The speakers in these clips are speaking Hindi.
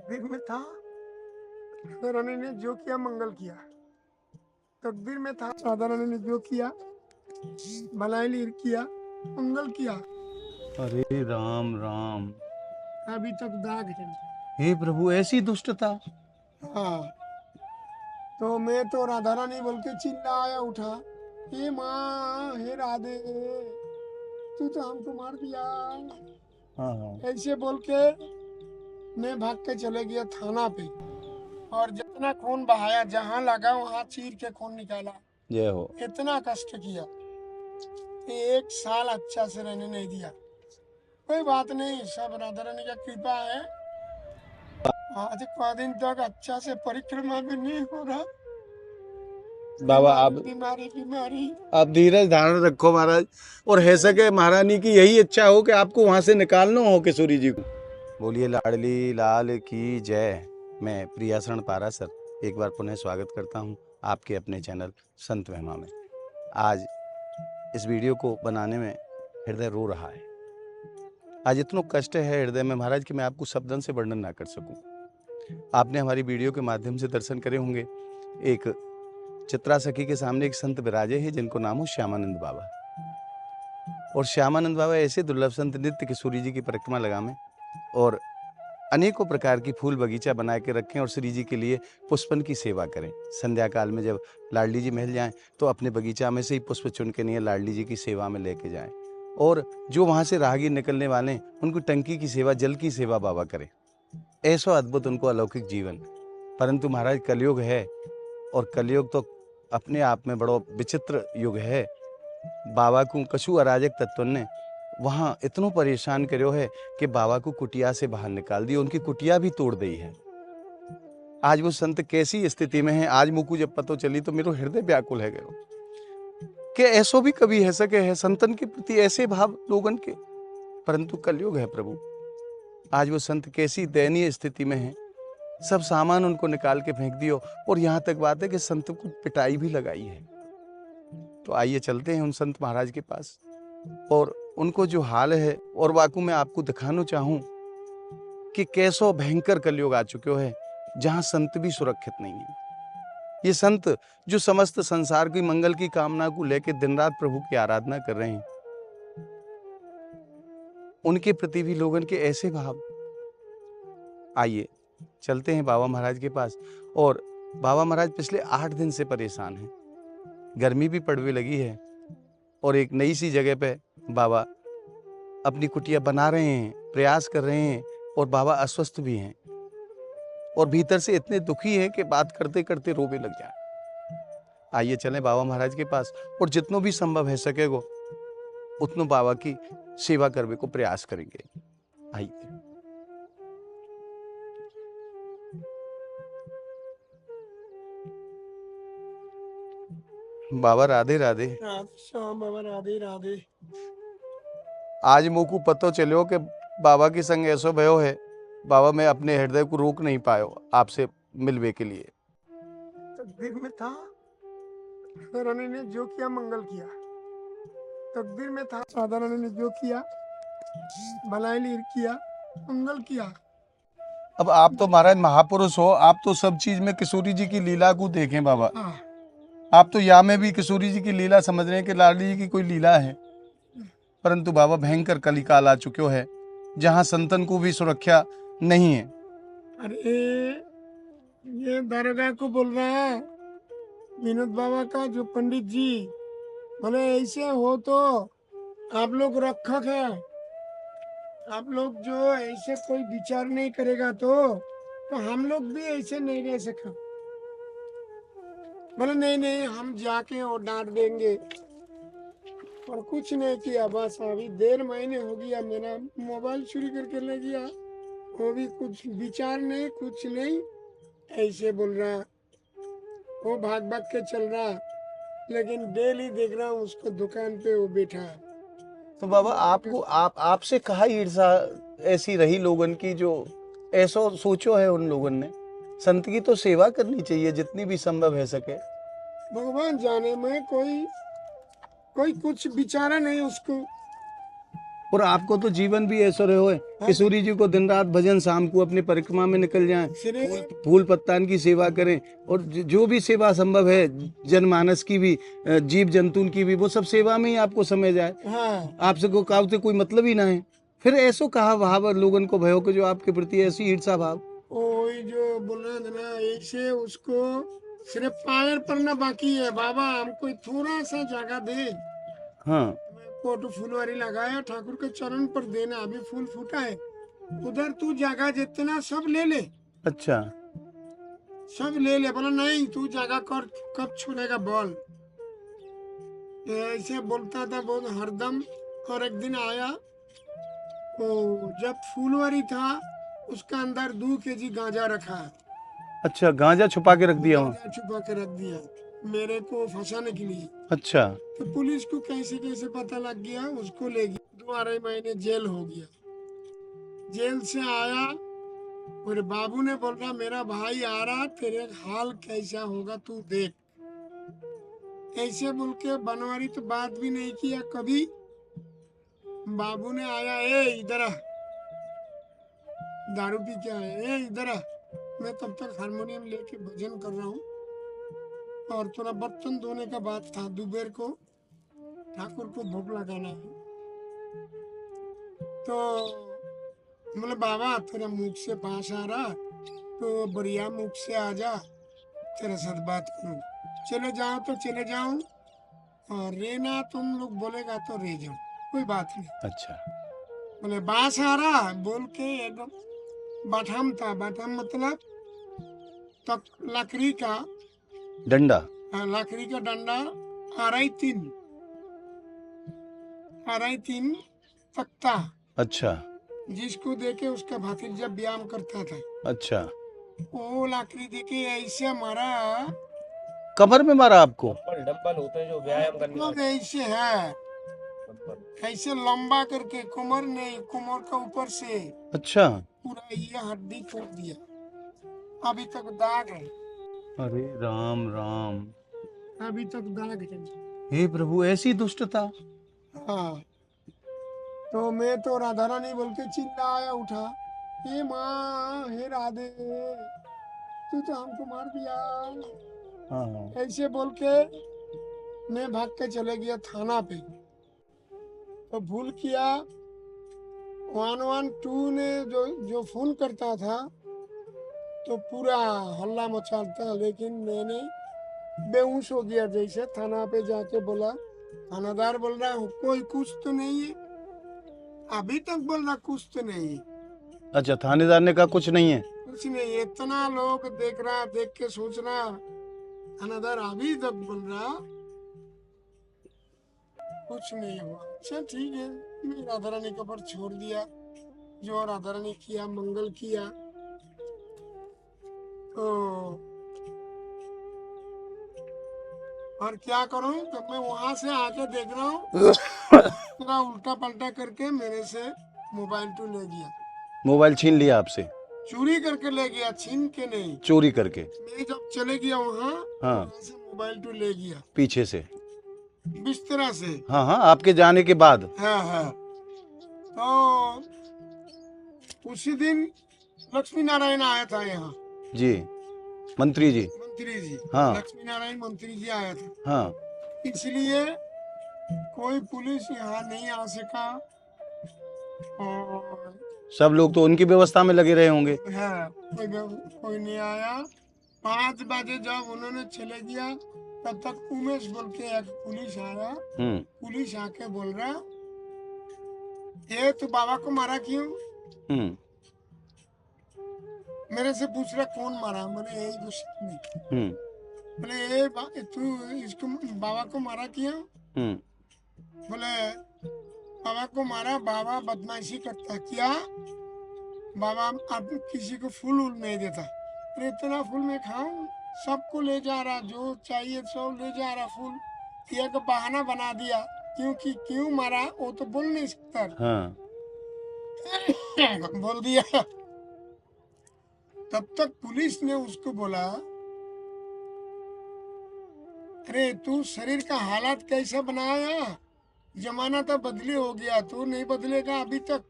तकदीर में था, रानी ने जो किया मंगल किया। तकदीर में था, राधा रानी ने जो किया भलाई लीर किया, मंगल किया। अरे राम राम। अभी तक दाग है। हे प्रभु, ऐसी दुष्टता। हाँ, तो मैं तो राधा रानी बोल के चिल्लाया उठा, हे माँ, हे राधे, तू तो हमको मार दिया। हाँ। ऐसे बोल के मैं भाग के चले गया थाना पे, और जितना खून बहाया, जहाँ लगा वहाँ चीर के खून निकाला। जय हो। इतना कष्ट किया, 1 साल अच्छा से रहने नहीं दिया। कोई बात नहीं, सब राधा रानी का कृपा है। आज का दिन तक अच्छा से परिक्रमा भी नहीं हो रहा। बाबा आप बीमारी आप धीरज धारण रखो महाराज, और है सके महारानी की यही इच्छा हो कि आपको वहां से निकालना हो किशोरी जी को। बोलिए लाडली लाल की जय। मैं प्रियाशरण पारासर एक बार पुनः स्वागत करता हूं आपके अपने चैनल संत महिमा में। आज इस वीडियो को बनाने में हृदय रो रहा है। आज इतना कष्ट है हृदय में महाराज कि मैं आपको शब्दों से वर्णन ना कर सकूं। आपने हमारी वीडियो के माध्यम से दर्शन करे होंगे। एक चित्रा सखी के सामने एक संत विराजे हैं जिनको नाम हो श्यामानंद बाबा। और श्यामानंद बाबा ऐसे दुर्लभ संत नित्य किशोरी जी की परिक्रमा लगावें और अनेकों प्रकार की फूल बगीचा बना के रखें और श्री जी के लिए पुष्पन की सेवा करें। संध्या काल में जब लाडली जी महल जाएं तो अपने बगीचा में से ही पुष्प चुन के नहीं लाडली जी की सेवा में लेके जाएं। और जो वहां से राहगीर निकलने वाले हैं उनको टंकी की सेवा, जल की सेवा बाबा करें। ऐसा अद्भुत उनको अलौकिक जीवन। परंतु महाराज कलयुग है, और कलयुग तो अपने आप में बड़ो विचित्र युग है। बाबा को कछु अराजक तत्व ने वहाँ इतना परेशान करो है कि बाबा को कुटिया से बाहर निकाल दिया, उनकी कुटिया भी तोड़ दी है। आज वो संत कैसी स्थिति में है, आज मुझको जब पता चली तो मेरा हृदय व्याकुल है गयो कि ऐसो भी कभी है सके है संतन के प्रति ऐसे भाव लोगन के। परंतु कलयुग है प्रभु। आज वो संत कैसी दयनीय स्थिति में है, सब सामान उनको निकाल के फेंक दियो, और यहाँ तक बात है कि संत को पिटाई भी लगाई है। तो आइए चलते हैं उन संत महाराज के पास और उनको जो हाल है, और वाकू में आपको दिखाना चाहूं कि कैसो भयंकर कलयुग आ चुके है जहां संत भी सुरक्षित नहीं है। ये संत जो समस्त संसार की मंगल की कामना को लेकर दिन रात प्रभु की आराधना कर रहे हैं, उनके प्रति भी लोगन के ऐसे भाव। आइए चलते हैं बाबा महाराज के पास। और बाबा महाराज पिछले 8 दिन से परेशान हैं। गर्मी भी पड़ने लगी है और एक नई सी जगह पे बाबा अपनी कुटिया बना रहे हैं, प्रयास कर रहे हैं, और बाबा अस्वस्थ भी हैं और भीतर से इतने दुखी हैं कि बात करते करते रोने लग जाए। आइए चलें बाबा महाराज के पास और जितनों भी संभव है सकेगो उतनों बाबा की सेवा करने को प्रयास करेंगे। आइए। बाबा राधे राधे। श्याम बाबा राधे राधे। आज मुझको पता चलो कि बाबा के संग ऐसा भयो है, बाबा मैं अपने हृदय को रोक नहीं पायो आपसे मिलवे के लिए। तकदीर में था, रानी ने जो किया मंगल किया। तकदीर में था, राधा रानी ने जो किया भलाई लीर किया, मंगल किया। अब आप तो महाराज महापुरुष हो, आप तो सब चीज में किशोरी जी की लीला को देखें बाबा। आप तो या में भी किशोरी जी की लीला समझ रहे हैं कि लाडली जी की कोई लीला है। परंतु बाबा भयंकर कलिकाल आ चुके है जहां संतन को भी सुरक्षा नहीं है। अरे ये दरगाह को बोल रहा है विनोद बाबा का, जो पंडित जी बोले ऐसे हो तो आप लोग रक्षक है, आप लोग जो ऐसे कोई विचार नहीं करेगा तो हम लोग भी ऐसे नहीं रह सके। बोले नहीं नहीं, हम जाके और डांट देंगे। और कुछ नहीं किया, बस अभी 1.5 महीने हो गया, मेरा मोबाइल चोरी करके ले गया। वो भी कुछ विचार नहीं, कुछ नहीं, ऐसे बोल रहा। वो भाग भाग के चल रहा, लेकिन डेली देख रहा हूँ उसको दुकान पे वो बैठा है। तो बाबा आपको आपसे कहा ईर्षा ऐसी रही लोगन की, जो ऐसा सोचो है उन लोगन ने। संत की तो सेवा करनी चाहिए जितनी भी संभव है सके। भगवान जाने, में कोई कुछ विचारा नहीं उसको। और आपको तो जीवन भी ऐसा रहो है कि सूर्य जी को दिन रात भजन, शाम को अपनी परिक्रमा में निकल जाएं, फूल पत्तान की सेवा करें, और जो भी सेवा संभव है जनमानस की भी, जीव जंतु की भी, वो सब सेवा में ही आपको समय जाए। हाँ आपसे को काव से कोई मतलब ही ना है। फिर ऐसो कहा भाव लोगन को भयो कि जो आपके प्रति ऐसी ईर्षा भाव। वही जो बोल रहे थे ना, ऐसे उसको सिर्फ पायर पड़ना बाकी है। बाबा हमको थोड़ा सा जगह दे, हाँ फोटो फुलवारी लगाया, ठाकुर के चरण पर देना, अभी फूल फूटा है उधर, तू जगह जितना सब ले ले, अच्छा सब ले ले। बोला नहीं तू जगह कर, कब छोड़ेगा बोल। ऐसे बोलता था बहुत हरदम। और एक दिन आया, वो जब फूलवारी था उसका अंदर 2 केजी गांजा रखा, अच्छा, गांजा छुपा के रख दिया वहाँ। गांजा छुपा के रख दिया मेरे को फंसाने के लिए। अच्छा तो पुलिस को कैसे कैसे पता लग गया, उसको ले गया, 2 महीने जेल हो गया। जेल से आया, मेरे बाबू ने बोला मेरा भाई आ रहा, तेरे हाल कैसा होगा तू देख। ऐसे बोल के बनवारी तो बात भी नहीं किया कभी। बाबू ने आया, ए इधर आ, दारू पी के आया, ए इधर आ। मैं तब तक हारमोनियम लेके भजन कर रहा हूँ, और थोड़ा बर्तन धोने का बात था, दोपहर को ठाकुर को भोग लगाना है। तो बोले बाबा तेरा मुख से पास आ रहा, तो बढ़िया मुख से आ जा, तेरे साथ बात करूँ। चले जाओ तो चले जाओ, और रहना तुम लोग बोलेगा तो रह जाओ, कोई बात नहीं। अच्छा बोले बास आ रहा बोल के एकदम बाठाम था। बाठाम मतलब तक लकड़ी का डंडा। लकड़ी का डंडा, 2.5 तख्ता, अच्छा जिसको देके उसका भतीजा व्यायाम करता था। अच्छा, वो लकड़ी देके ऐसे मारा, कमर में मारा आपको? डंबल होते हैं जो व्यायाम करने मतलब ऐसे है, ऐसे लंबा करके, कमर नहीं, कमर का ऊपर से अच्छा, पूरा ये हड्डी तोड़ दिया, अभी तक दाग है, अरे राम राम, अभी तक दाग है। हे प्रभु, ऐसी दुष्टता। हाँ, तो मैं तो राधा रानी बोल के चिल्लाया उठा, हे माँ, हे राधे, तू तो हमको मार दिया। हाँ ऐसे बोल के मैं भाग के चले गया थाना पे। तो भूल किया, 112 ने जो फोन करता था तो पूरा हल्ला मचाता, लेकिन मैंने बेहोश हो गया। जैसे थाना पे जाके बोला, थानादार बोल रहा है कोई कुछ तो नहीं है, अभी तक बोल रहा कुछ तो नहीं है। अच्छा, थानेदार ने कहा कुछ नहीं है। कुछ नहीं, इतना लोग देख रहा, देख के सोच रहा, थानादार अभी तक बोल रहा कुछ नहीं हुआ। अच्छा ठीक है, मैं राधा रानी के ऊपर छोड़ दिया, जो राधा रानी किया मंगल किया। तो और क्या करूं, जब मैं वहां से आके देख रहा हूँ पूरा उल्टा पलटा करके मेरे से मोबाइल तो ले गया। मोबाइल छीन लिया आपसे? चोरी करके ले गया, छीन के नहीं, चोरी करके। मैं जब चले गया वहाँ, हाँ, वहाँ से मोबाइल तो ले गया, पीछे से, बिस्तरा से। हाँ हाँ, आपके जाने के बाद। हाँ हाँ। तो उसी दिन लक्ष्मी नारायण आया था यहाँ, जी, मंत्री जी। मंत्री जी, हाँ। लक्ष्मी नारायण मंत्री जी आया था, हाँ, इसलिए कोई पुलिस यहाँ नहीं आ सका, और सब लोग तो उनकी व्यवस्था में लगे रहे होंगे। हाँ, कोई नहीं आया। 5 बजे जब उन्होंने चले गया, तब तक उमेश बोल के एक पुलिस आया। पुलिस आके बोल रहा, ये तू बाबा को मारा क्यों? मेरे से पूछ रहा कौन मारा, मैंने यही कुछ नहीं। बोले ये तू इसको बाबा को मारा क्यों? बोले बाबा को मारा, बाबा बदमाशी करता। क्या? बाबा अब किसी को फूल वूल नहीं देता। अरे इतना फूल मैं खाऊं, सबको ले जा रहा, जो चाहिए सब ले जा रहा फूल। ये का बहाना बना दिया, क्योंकि क्यों मारा वो तो बोल नहीं सकता। हाँ। बोल दिया। तब तक पुलिस ने उसको बोला, अरे तू शरीर का हालात कैसा बनाया, जमाना तो बदली हो गया, तू नहीं बदलेगा अभी तक।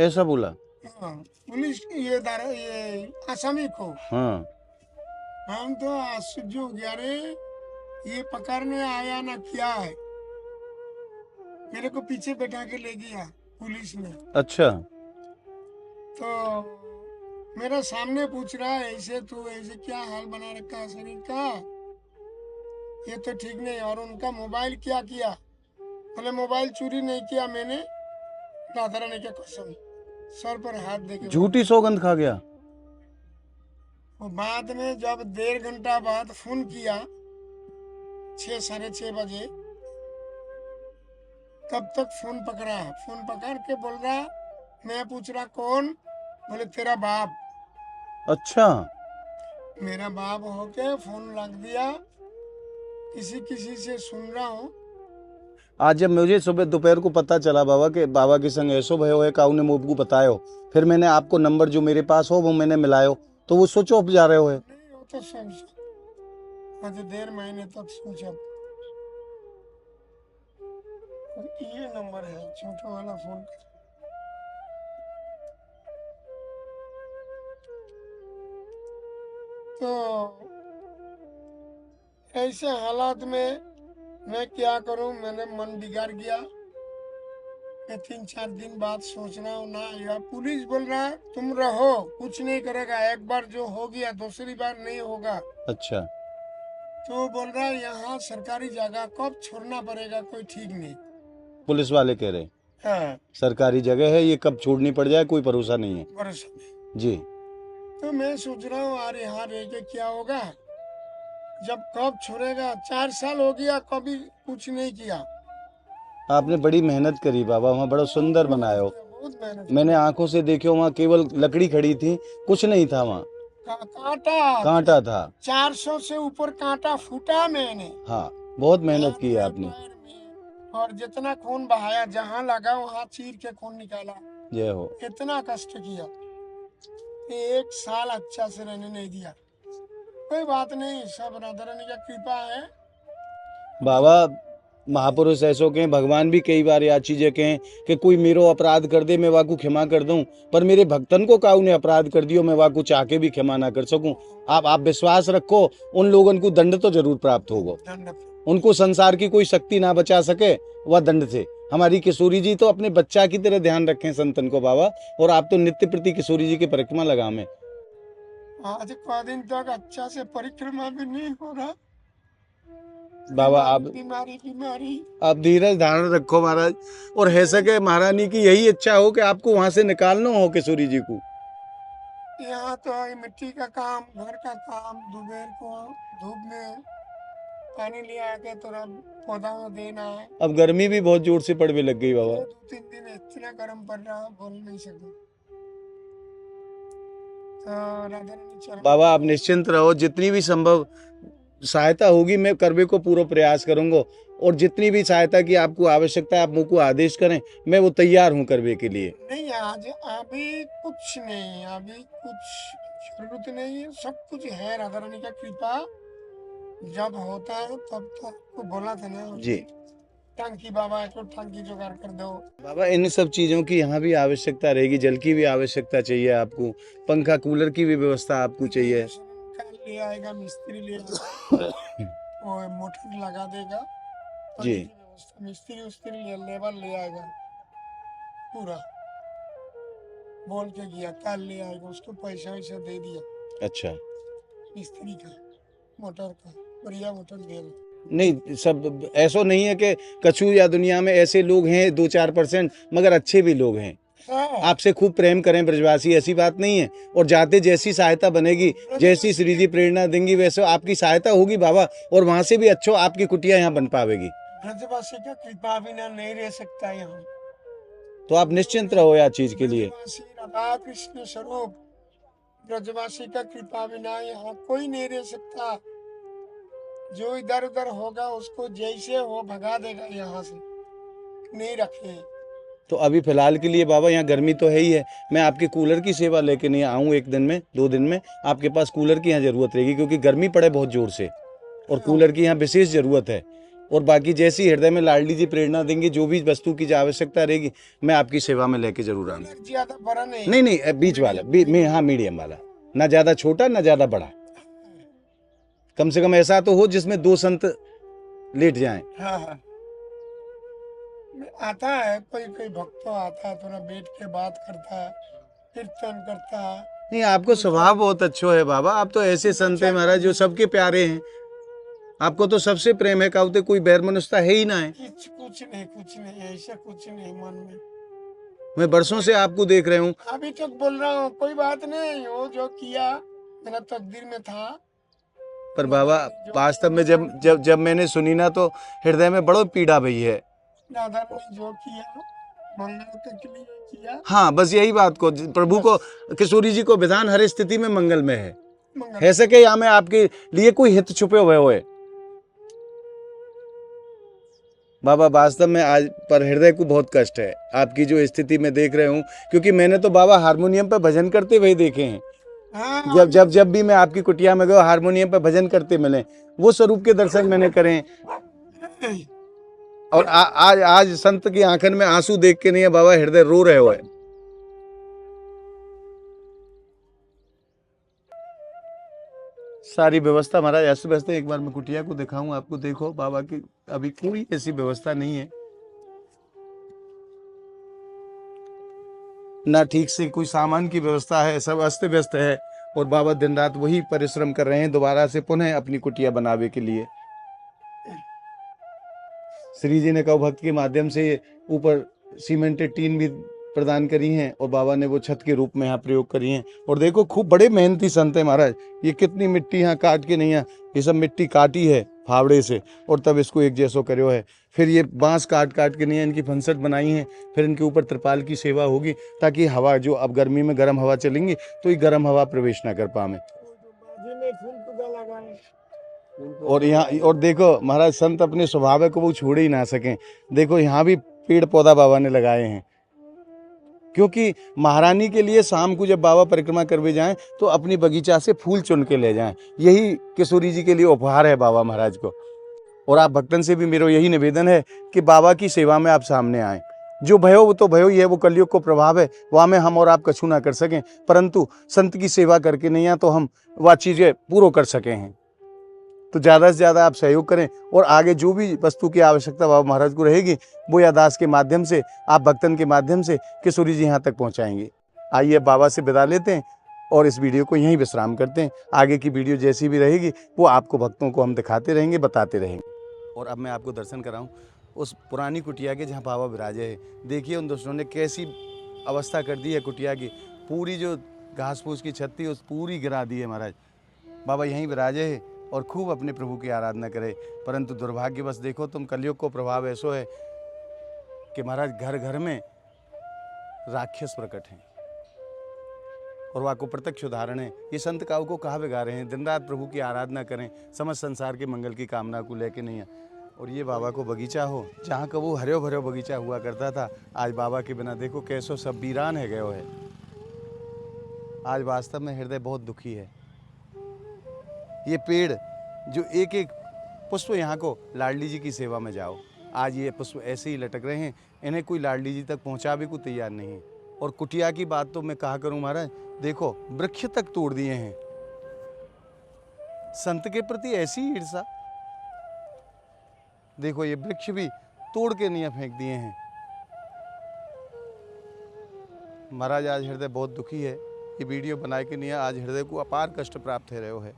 ऐसा बोला? हाँ, पुलिस ये आसामी को हाँ। हम तो आश्चर्य हो गया रे, ये पकड़ने आया ना क्या है। मेरे को पीछे बैठा के ले गया पुलिस ने। अच्छा। तो मेरा सामने पूछ रहा है, ऐसे तू ऐसे क्या हाल बना रखा है शरीर का, ये तो ठीक नहीं। और उनका मोबाइल क्या किया, बोले मोबाइल चोरी नहीं किया मैंने, राधा रानी क्या कसम, सर पर हाथ दे के। झूठी सौगंध खा गया। वो बाद में जब 1.5 घंटा बाद फोन किया 6 साढ़े 6 बजे, तब तक फोन पकड़ा। फोन पकड़ के बोल रहा, मैं पूछ रहा कौन, बोले तेरा बाप। अच्छा। मेरा बाप होके फोन रख दिया, किसी किसी से सुन रहा हूँ। आज जब मुझे सुबह दोपहर को पता चला बाबा के बाबा के संग ऐसो भयो है काऊ ने मुझको बतायो, फिर मैंने आपको नंबर जो मेरे पास हो वो मैंने मिलायो, तो वो स्विच ऑफ जा रहे हो है। नहीं वो तो सब मुझे 1.5 महीने तक सोचा। ये नंबर है छोटा वाला फोन। तो ऐसे हालात में मैं क्या करूं, मैंने मन बिगाड़ गया। मैं 3-4 दिन बाद सोच रहा हूँ ना यार, पुलिस बोल रहा है तुम रहो कुछ नहीं करेगा, एक बार जो हो गया दूसरी बार नहीं होगा। अच्छा। तो बोल रहा है यहाँ सरकारी जगह कब छोड़ना पड़ेगा कोई ठीक नहीं। पुलिस वाले कह रहे हाँ, सरकारी जगह है, ये कब छोड़नी पड़ जाए कोई भरोसा नहीं है। भरोसा नहीं। जी। तो मैं सोच रहा हूँ यार यहाँ रह के क्या होगा, जब कब छोड़ेगा। 4 साल हो गया कभी कुछ नहीं किया। आपने बड़ी मेहनत करी बाबा, वहाँ बड़ा सुंदर बनाया हो। बहुत मेहनत। मैंने आंखों से देखो, वहाँ केवल लकड़ी खड़ी थी, कुछ नहीं था वहाँ, कांटा कांटा था। 400 से ऊपर कांटा फूटा मैंने। हाँ, बहुत मेहनत की है आपने। पैर में। और जितना खून बहाया, जहाँ लगा वहाँ चीर के खून निकाला। जय हो। इतना कष्ट किया, 1 साल अच्छा से रहने नहीं दिया। कोई बात नहीं, सब राधा रानी का कृपा है। बाबा महापुरुष ऐसो कहें, भगवान भी कई बार या चीजें कहें कि कोई मेरो अपराध कर दे मैं वाकू क्षमा कर दूं, पर मेरे भक्तन को काऊ ने अपराध कर दियो मैं वाकू चाह के भी क्षमा ना कर सकूं। आप विश्वास रखो, उन लोगों को दंड तो जरूर प्राप्त होगा। दंड। उनको संसार की कोई शक्ति ना बचा सके वह दंड से। हमारी किशोरी जी तो अपने बच्चा की तरह ध्यान रखें संतन को बाबा, और आप तो नित्य प्रति किशोरी जी की परिक्रमा लगामें। आज का दिन तक अच्छा से परिक्रमा भी नहीं हो रहा बाबा। आप बीमारी आप धीरज धारण रखो महाराज, और है सके महारानी की यही इच्छा हो कि आपको वहां से निकालना हो किशोरी जी को। यहाँ तो है मिट्टी का काम, घर का काम, दोपहर को धूप में पानी ले आके थोड़ा पौधा में देना है। अब गर्मी भी बहुत जोर से पड़ने लग गई बाबा। 2-3 दिन इतना गर्म पड़ रहा, बोल नहीं सकते। तो राधा रानी चरण। बाबा आप निश्चिंत रहो, जितनी भी संभव सहायता होगी मैं करने को पूरा प्रयास करूंगा, और जितनी भी सहायता की आपको आवश्यकता है आप मुझको आदेश करें, मैं वो तैयार हूं करने के लिए। नहीं आज अभी कुछ नहीं, अभी कुछ जरूरत नहीं है, सब कुछ है राधा रानी का कृपा। जब होता है तब तो आपको बोला था ना जी। टंकी बाबा को टंकी जुगाड़ कर दो। बाबा इन सब चीजों की यहाँ भी आवश्यकता रहेगी, जल की भी आवश्यकता चाहिए आपको, पंखा कूलर की भी व्यवस्था आपको चाहिए। कल ले आएगा मिस्त्री, ले आएगा वो मोटर लगा देगा। जी। मिस्त्री उस्त्री लेबर ले आएगा, पूरा बोल के गया कल ले आएगा, उसको पैसा वैसा दे दिया अच्छा। मिस्त्री का, मोटर का बढ़िया मोटर देगा। नहीं, सब ऐसा नहीं है कि कछु या दुनिया में ऐसे लोग हैं 2-4%, मगर अच्छे भी लोग हैं। हाँ, आपसे खूब प्रेम करें ब्रजवासी, ऐसी बात नहीं है। और जाते जैसी सहायता बनेगी, जैसी श्री जी प्रेरणा देंगी, वैसे आपकी सहायता होगी बाबा, और वहां से भी अच्छो आपकी कुटिया यहाँ बन पावेगी। ब्रजवासी का कृपा बिना नहीं रह सकता यहाँ। तो आप निश्चिंत रहो यार चीज के लिए। ब्रजवासी राधा कृष्ण स्वरूप, ब्रजवासी का कृपा बिना यहाँ कोई नहीं रह सकता। जो इधर उधर होगा उसको जैसे हो भगा देगा, यहाँ से नहीं रखे। तो अभी फिलहाल के लिए बाबा यहाँ गर्मी तो है ही है, मैं आपके कूलर की सेवा लेके नहीं आऊँ, 1 दिन में 2 दिन में आपके पास कूलर की यहाँ जरूरत रहेगी, क्योंकि गर्मी पड़े बहुत जोर से, और कूलर की यहाँ विशेष जरूरत है। और बाकी जैसी हृदय में लाडली जी प्रेरणा देंगे, जो भी वस्तु की जो आवश्यकता रहेगी मैं आपकी सेवा में लेके जरूर आऊंगा। ज्यादा बड़ा नहीं। नहीं नहीं, बीच वाला, हाँ मीडियम वाला, ना ज्यादा छोटा ना ज्यादा बड़ा, कम से कम ऐसा तो हो जिसमें 2 संत लेट जाएं। हाँ हाँ, आता है कोई कोई भक्त तो आता है, थोड़ा बैठ के बात करता है, कीर्तन करता है। नहीं, आपको स्वभाव बहुत अच्छा है बाबा, आप तो ऐसे संत हैं महाराज जो सबके प्यारे हैं, आपको तो सबसे प्रेम है, कहते कोई बैर मनुष्यता है ही ना है। कुछ नहीं ऐसा कुछ नहीं मन में। मैं बरसों से आपको देख रहा हूँ। अभी तक बोल रहा हूँ कोई बात नहीं, वो जो किया मेरा तकदीर में था। पर बाबा वास्तव में जब जब जब मैंने सुनी ना तो हृदय में बड़ो पीड़ा भई है। दादा ने जो किया मंगल के लिए किया। हाँ, बस यही बात को प्रभु को, किशोरी जी को विधान हर स्थिति में मंगल में है। मंगल ऐसे के या में आपके लिए कोई हित छुपे हुए होए बाबा, वास्तव में आज पर हृदय को बहुत कष्ट है आपकी जो स्थिति में देख रहे हूँ, क्योंकि मैंने तो बाबा हारमोनियम पर भजन करते हुए देखे हैं। हाँ, जब भी मैं आपकी कुटिया में गया हारमोनियम पर भजन करते मिले, वो स्वरूप के दर्शन मैंने करे। और आज संत की आंखन में आंसू देख के नहीं है बाबा, हृदय रो रहे हुए। सारी व्यवस्था महाराज ऐसे व्यवस्था, एक बार मैं कुटिया को दिखाऊं आपको, देखो बाबा की अभी कोई ऐसी व्यवस्था नहीं है ना, ठीक से कोई सामान की व्यवस्था है, सब अस्त व्यस्त है। और बाबा दिन रात वही परिश्रम कर रहे हैं दोबारा से पुनः अपनी कुटिया बनावे के लिए। श्री जी ने कहा भक्त के माध्यम से ऊपर सीमेंटेड टीन भी प्रदान करी हैं और बाबा ने वो छत के रूप में यहाँ प्रयोग करी हैं। और देखो खूब बड़े मेहनती संत है महाराज, ये कितनी मिट्टी यहाँ काट के नहीं है, ये सब मिट्टी काटी है फावड़े से और तब इसको एक जैसो करो है। फिर ये बांस काट के नहीं है, इनकी फंसट बनाई है, फिर इनके ऊपर त्रिपाल की सेवा होगी ताकि हवा, जो अब गर्मी में गर्म हवा चलेंगी तो ये गर्म हवा प्रवेश ना कर पाए। और यहाँ और देखो महाराज संत अपने स्वभाव को वो छोड़ ही ना सकें। देखो यहाँ भी पेड़ पौधा बाबा ने लगाए हैं, क्योंकि महारानी के लिए शाम को जब बाबा परिक्रमा करवे जाएं तो अपनी बगीचा से फूल चुन के ले जाएं। यही किशोरी जी के लिए उपहार है बाबा महाराज को। और आप भक्तन से भी मेरा यही निवेदन है कि बाबा की सेवा में आप सामने आएं। जो भयो वो तो भयो ही है, वो कलयुग को प्रभाव है, वहाँ में हम और आप कछु ना कर सकें, परंतु संत की सेवा करके नहीं आ तो हम वह चीज़ें पूरा कर सके हैं। तो ज़्यादा से ज़्यादा आप सहयोग करें और आगे जो भी वस्तु की आवश्यकता बाबा महाराज को रहेगी वो या दास के माध्यम से, आप भक्तन के माध्यम से किशोरी जी यहाँ तक पहुँचाएंगे। आइए बाबा से विदा लेते हैं और इस वीडियो को यहीं विश्राम करते हैं। आगे की वीडियो जैसी भी रहेगी वो आपको भक्तों को हम दिखाते रहेंगे, बताते रहेंगे। और अब मैं आपको दर्शन कराऊँ उस पुरानी कुटिया के जहाँ बाबा विराजे है। देखिए उन दुष्टों ने कैसी अवस्था कर दी है कुटिया की, पूरी जो घास फूस की छत थी उस पूरी गिरा दी है महाराज। बाबा यहीं विराजे है और खूब अपने प्रभु की आराधना करे, परंतु दुर्भाग्यवश देखो तुम कलयुग को प्रभाव ऐसो है कि महाराज घर घर में राक्षस प्रकट हैं और वह को प्रत्यक्ष उदाहरण है। ये संत काऊ को कहा बिगा रहे हैं, दिन रात प्रभु की आराधना करें, समस्त संसार के मंगल की कामना को लेके नहीं है। और ये बाबा को बगीचा हो, जहाँ का वो हरे भरे बगीचा हुआ करता था, आज बाबा के बिना देखो कैसो सब वीरान है गयो है। आज वास्तव में हृदय बहुत दुखी है। ये पेड़ जो एक एक पुष्प यहाँ को लाडली जी की सेवा में जाओ, आज ये पुष्प ऐसे ही लटक रहे हैं, इन्हें कोई लाडली जी तक पहुँचावे को तैयार नहीं है। और कुटिया की बात तो मैं कहा करूँ महाराज, देखो वृक्ष तक तोड़ दिए हैं। संत के प्रति ऐसी ईर्षा, देखो ये वृक्ष भी तोड़ के नहीं फेंक दिए हैं। महाराज आज हृदय बहुत दुखी है। ये वीडियो बनाए के नहीं है, आज हृदय को अपार कष्ट प्राप्त हो रहे है।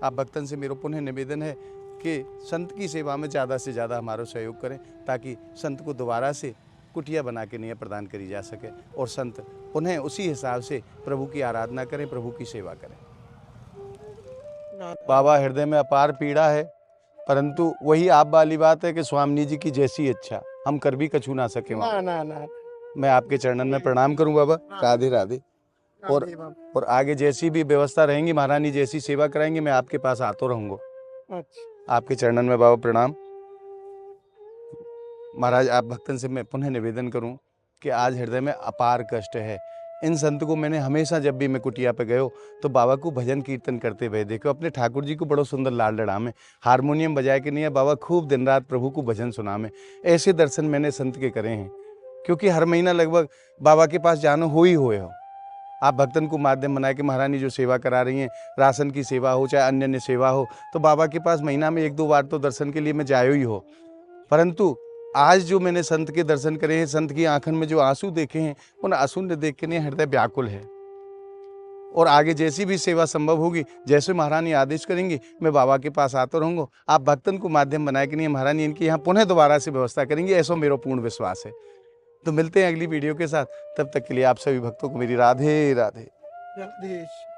आप भक्तन से मेरा पुनः निवेदन है कि संत की सेवा में ज़्यादा से ज़्यादा हमारा सहयोग करें ताकि संत को दोबारा से कुटिया बना के नहीं प्रदान करी जा सके और संत पुनः उसी हिसाब से प्रभु की आराधना करें, प्रभु की सेवा करें। बाबा हृदय में अपार पीड़ा है, परंतु वही आप वाली बात है कि स्वामी जी की जैसी इच्छा हम कर भी कछू ना सके। ना। मैं आपके चरणन में प्रणाम करूं बाबा। राधे राधे। और आगे जैसी भी व्यवस्था रहेंगी, महारानी जैसी सेवा कराएंगे, मैं आपके पास आतो रहूंगा। अच्छा। आपके चरणन में बाबा प्रणाम। महाराज आप भक्तन से मैं पुनः निवेदन करूं कि आज हृदय में अपार कष्ट है, इन संत को मैंने हमेशा जब भी मैं कुटिया पे गयो तो बाबा को भजन कीर्तन करते हुए देखो। अपने ठाकुर जी को बड़ो सुंदर लाल डड़ा में हारमोनियम बजाए के नहीं है, बाबा खूब दिन रात प्रभु को भजन सुना में। ऐसे दर्शन मैंने संत के करे हैं, क्योंकि हर महीना लगभग बाबा के पास जानो हो ही हो। आप भक्तन को माध्यम बना के महारानी जो सेवा करा रही हैं, राशन की सेवा हो चाहे अन्य अन्य सेवा हो, तो बाबा के पास महीना में 1-2 बार तो दर्शन के लिए मैं जायो ही हो। परंतु आज जो मैंने संत के दर्शन करे हैं, संत की आंखन में जो आंसू देखे हैं, उन आंसू ने देख के नहीं हृदय व्याकुल है। और आगे जैसी भी सेवा संभव होगी, जैसे महारानी आदेश करेंगी, मैं बाबा के पास आता रहूँगा। आप भक्तन को माध्यम बनाए कि नहीं महारानी इनकी यहाँ पुनः दोबारा से व्यवस्था करेंगी, ऐसा मेरा पूर्ण विश्वास है। तो मिलते हैं अगली वीडियो के साथ, तब तक के लिए आप सभी भक्तों को मेरी राधे राधे। राधेश।